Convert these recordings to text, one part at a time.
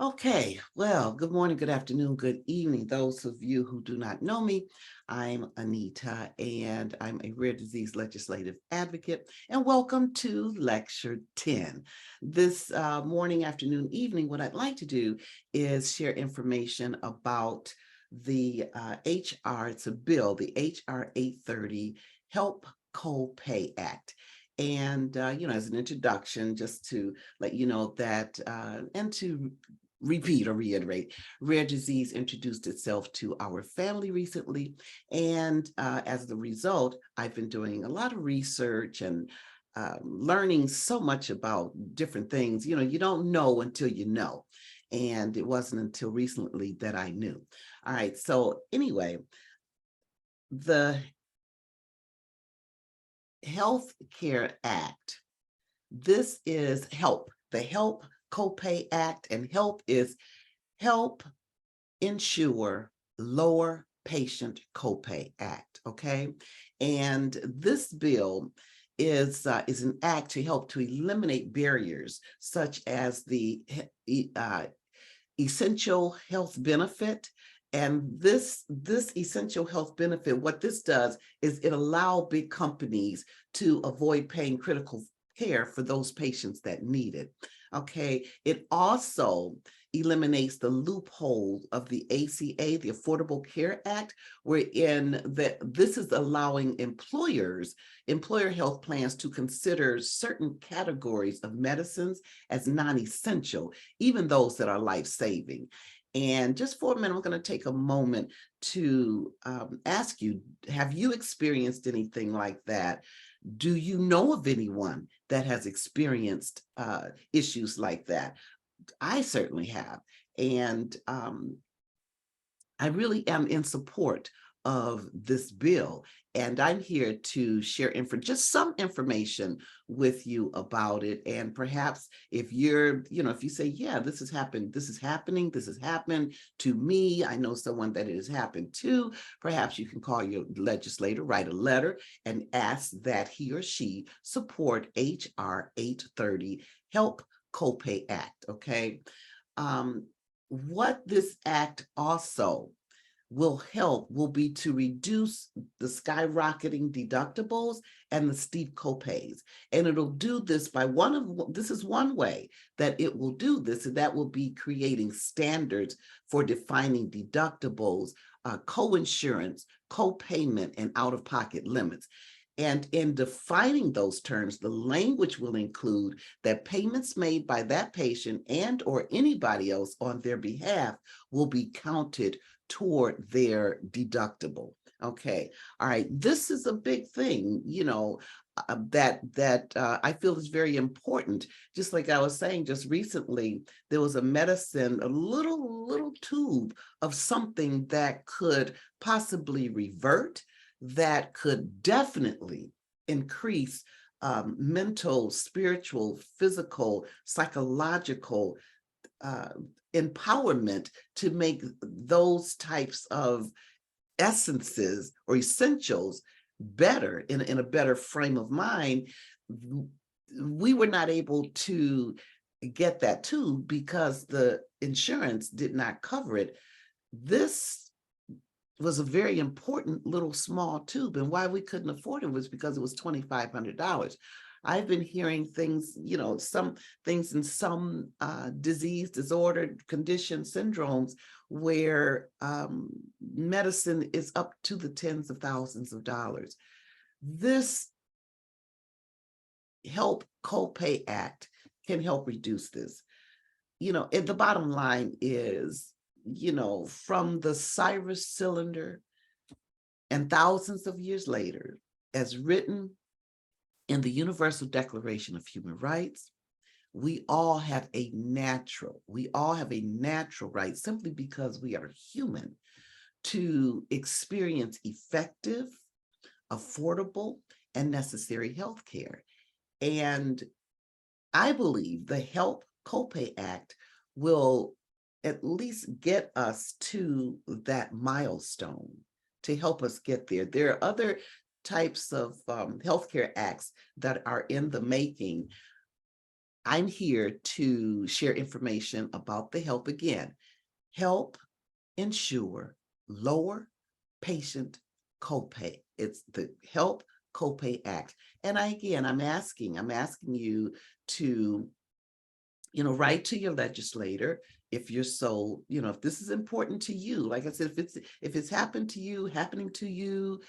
Okay, well, good morning, good afternoon, good evening. Those of you who do not know me, I'm Anita, and I'm a rare disease legislative advocate. And welcome to Lecture 10. This morning, afternoon, evening, what I'd like to do is share information about the HR, it's a bill, the HR 830 Help Co-Pay Act. And, as an introduction, just to let you know that, and to repeat or reiterate, rare disease introduced itself to our family recently. And as a result, I've been doing a lot of research and learning so much about different things. You don't know until you know. And it wasn't until recently that I knew. All right. So anyway, the Health Care Act, this is HELP, the Help Copay Act, and HELP is Help Ensure Lower Patient Copay Act, okay? And this bill is an act to help to eliminate barriers such as the essential health benefit. And this essential health benefit, what this does is it allows big companies to avoid paying critical care for those patients that need it. Okay, it also eliminates the loophole of the ACA, the Affordable Care Act, wherein this is allowing employer health plans to consider certain categories of medicines as non-essential, even those that are life-saving. And just for a minute, I'm going to take a moment to ask you, have you experienced anything like that? Do you know of anyone that has experienced issues like that? I certainly have. And I really am in support of this bill. And I'm here to share just some information with you about it. And perhaps if if you say, yeah, this has happened, this is happening, this has happened to me, I know someone that it has happened to, perhaps you can call your legislator, write a letter, and ask that he or she support HR 830 Help Copay Act, okay? What this act also will be to reduce the skyrocketing deductibles and the steep copays. And it'll do this by this is one way that it will do this, and that will be creating standards for defining deductibles, co-insurance, co-payment, and out-of-pocket limits. And in defining those terms, the language will include that payments made by that patient and or anybody else on their behalf will be counted toward their deductible. Okay, all right, this is a big thing, that I feel is very important. Just like I was saying just recently, there was a medicine, a little tube of something that could possibly revert, that could definitely increase mental, spiritual, physical, psychological uh, empowerment to make those types of essences or essentials better, in a better frame of mind. We were not able to get that too because the insurance did not cover it. This was a very important little small tube, and why we couldn't afford it was because it was $2,500. I've been hearing things, some things in some disease, disorder, condition, syndromes where medicine is up to the tens of thousands of dollars. This Help Copay Act can help reduce this. And the bottom line is, from the Cyrus cylinder and thousands of years later, as written in the Universal Declaration of Human Rights, we all have a natural right, simply because we are human, to experience effective, affordable, and necessary health care. And I believe the Help Copay Act will at least get us to that milestone, to help us get there. There are other types of healthcare acts that are in the making. I'm here to share information about the HELP again. HELP ensure lower patient copay. It's the HELP Copay Act. And I'm asking you to, write to your legislator if you're so, if this is important to you. Like I said, if it's happened to you, happening to you,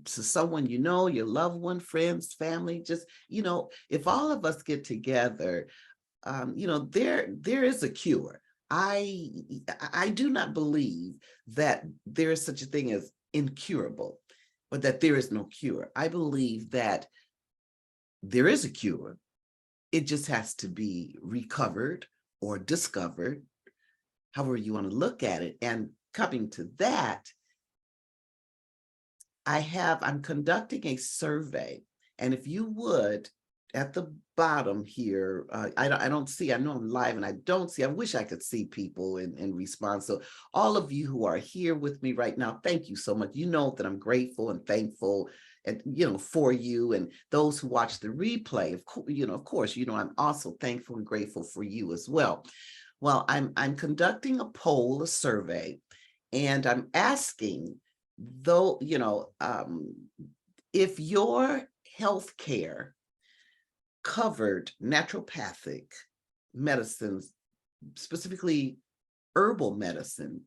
to someone you know, your loved one, friends, family, just, if all of us get together, there is a cure. I I do not believe that there is such a thing as incurable, or that there is no cure. I believe that there is a cure. It just has to be recovered or discovered, however you want to look at it. And coming to that, I'm conducting a survey. And if you would, at the bottom here, I don't see, I know I'm live and I don't see, I wish I could see people in response. So all of you who are here with me right now, thank you so much. You know that I'm grateful and thankful, and for you, and those who watch the replay. Of course, I'm also thankful and grateful for you as well. Well, I'm conducting a poll, a survey, and I'm asking, though, if your health care covered naturopathic medicines, specifically herbal medicine,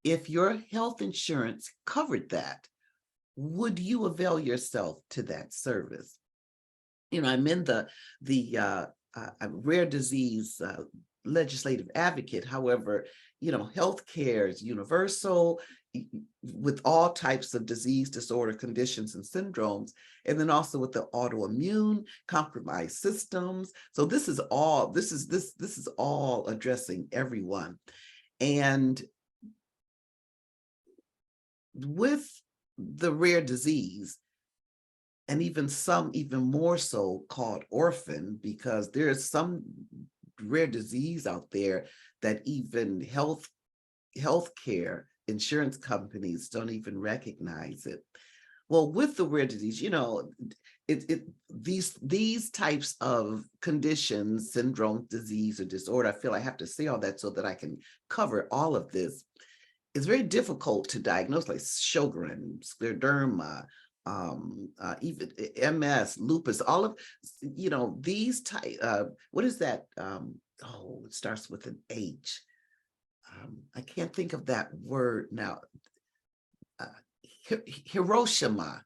if your health insurance covered that, would you avail yourself to that service? I'm in the rare disease legislative advocate. However, healthcare is universal with all types of disease, disorder, conditions, and syndromes, and then also with the autoimmune, compromised systems. So this is all addressing everyone. And with the rare disease, and even more so called orphan, because there's some rare disease out there that even healthcare insurance companies don't even recognize it. Well, with the rare disease, these types of conditions, syndrome, disease, or disorder, I feel I have to say all that so that I can cover all of this. It's very difficult to diagnose, like Sjogren, scleroderma, even MS, lupus, all of, these type, what is that? It starts with an H. I can't think of that word now. Hiroshima,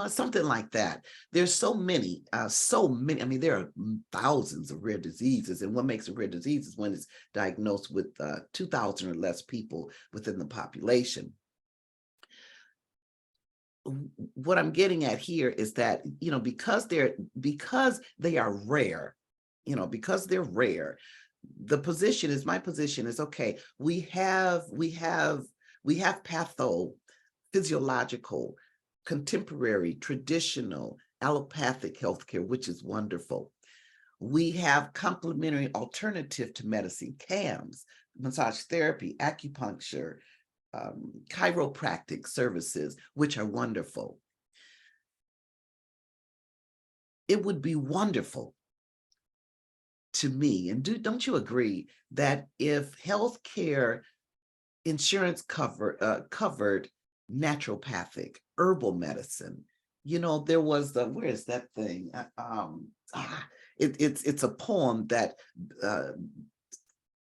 something like that. There's so many. I mean, there are thousands of rare diseases, and what makes a rare disease is when it's diagnosed with 2,000 or less people within the population. What I'm getting at here is that, because they are rare, because they're rare, my position is, okay, we have pathophysiological, contemporary, traditional, allopathic healthcare, which is wonderful. We have complementary alternative to medicine, CAMS, massage therapy, acupuncture, chiropractic services, which are wonderful. It would be wonderful to me, and don't you agree, that if healthcare insurance covered naturopathic herbal medicine, there was where is that thing? It's a poem that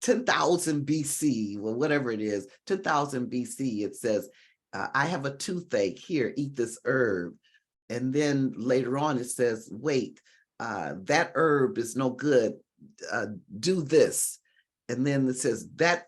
10,000 BC, well, whatever it is, 10,000 BC, it says, I have a toothache, here, eat this herb. And then later on it says, wait, that herb is no good, do this. And then it says that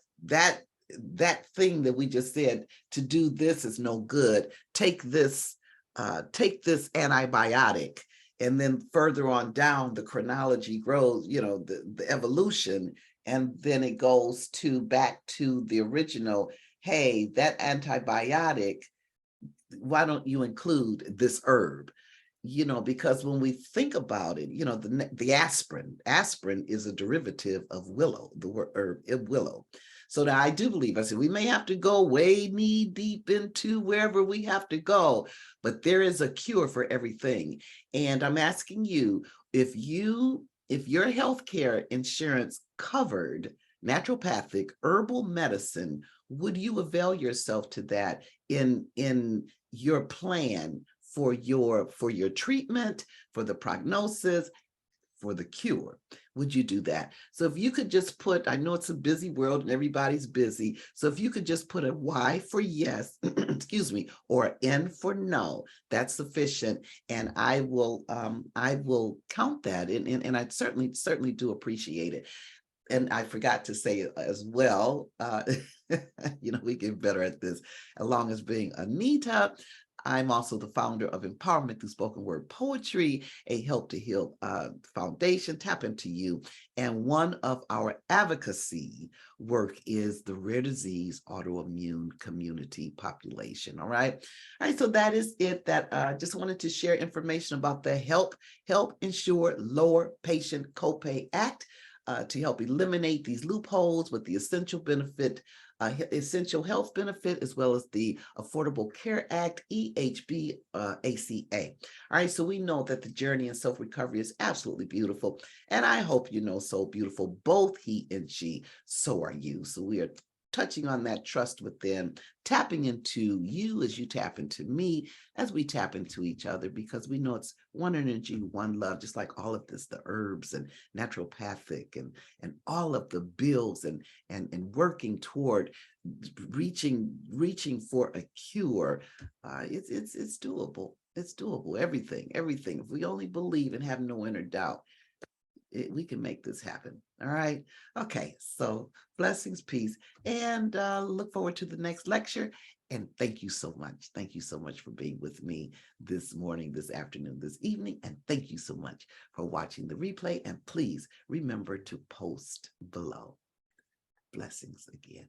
thing that we just said to do this is no good. Take this antibiotic. And then further on down, the chronology grows, the evolution, and then it goes back to the original. Hey, that antibiotic, why don't you include this herb? Because when we think about it, the aspirin is a derivative of willow, the word herb, willow. So now I do believe, I said, we may have to go way knee deep into wherever we have to go, but there is a cure for everything. And I'm asking you, if you if your healthcare insurance covered naturopathic herbal medicine, would you avail yourself to that in your plan for your treatment, for the prognosis, for the cure? Would you do that? So if you could just put, I know it's a busy world and everybody's busy, so if you could just put a Y for yes, excuse me, or an N for no, that's sufficient. And I will count that, and I certainly do appreciate it. And I forgot to say as well, we get better at this, along as being Anita. I'm also the founder of Empowerment Through Spoken Word Poetry, a Help to Heal foundation. Tap into you. And one of our advocacy work is the rare disease autoimmune community population. All right. All right. So that is it. That just wanted to share information about the Help Ensure Lower Patient Copay Act. To help eliminate these loopholes with the essential health benefit, as well as the Affordable Care Act, EHB, ACA. All right, so we know that the journey in self-recovery is absolutely beautiful. And I hope you know Soul Beautiful, both he and she, so are you. So we are touching on that trust within, tapping into you as you tap into me, as we tap into each other, because we know it's one energy, one love, just like all of this, the herbs and naturopathic and all of the bills and working toward reaching for a cure. It's doable. It's doable. Everything. If we only believe and have no inner doubt, we can make this happen. All right. Okay. So blessings, peace, and look forward to the next lecture. And thank you so much. Thank you so much for being with me this morning, this afternoon, this evening. And thank you so much for watching the replay. And please remember to post below. Blessings again.